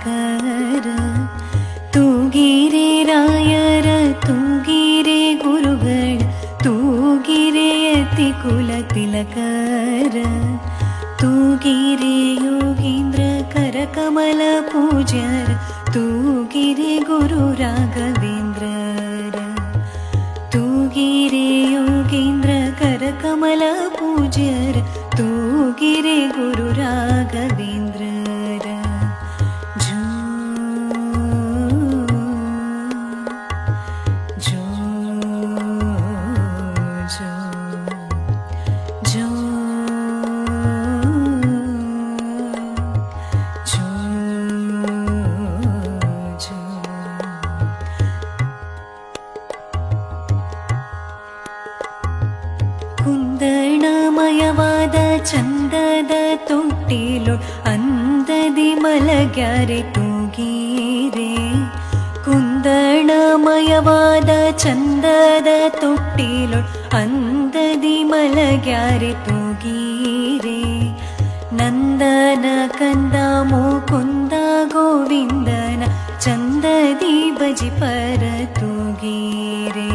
ತಿಲಕರ ತೂಗಿರೆ ರಾಯರ ತೂಗಿರೆ ಗುರುಗಳ ತೂಗಿರೆ ಯತಿ ಕುಲ ತಿಲಕರ ತೂಗಿರೆ ಯೋಗೀಂದ್ರ ಕರಕಮಲ ಪೂಜ್ಯರ ತೂಗಿರೆ ಗುರು ರಾಘವೇಂದ್ರರ ತೂಗಿರೆ ಯೋಗೀಂದ್ರ ಕರಕಮಲ ಪೂಜ್ಯರ ತೂಗಿರೆ ಗುರು ರಾಘವೇಂದ್ರರ ಜೋ ಜೋ ಜೋ ಜೋ ಕುಂದಣಮಯವಾದ ಚಂದದ ತೊಟ್ಟಿಲು ಅಂದದಿ ಮಲಗ್ಯಾರೆ ತೂಗೀರೆ ಕುಂದಣಮಯವಾದ ಚಂದದ ತೊಟ್ಟಿಲು ಅಂದದಿ ಮಲಗ್ಯಾರೆ ತೂಗೀರೆ ನಂದನ ಕಂದ ಮುಕುಂದ ಗೋವಿಂದನ ಚಂದದಿ ಬಜಿ ಪರ ತೂಗೀರೆ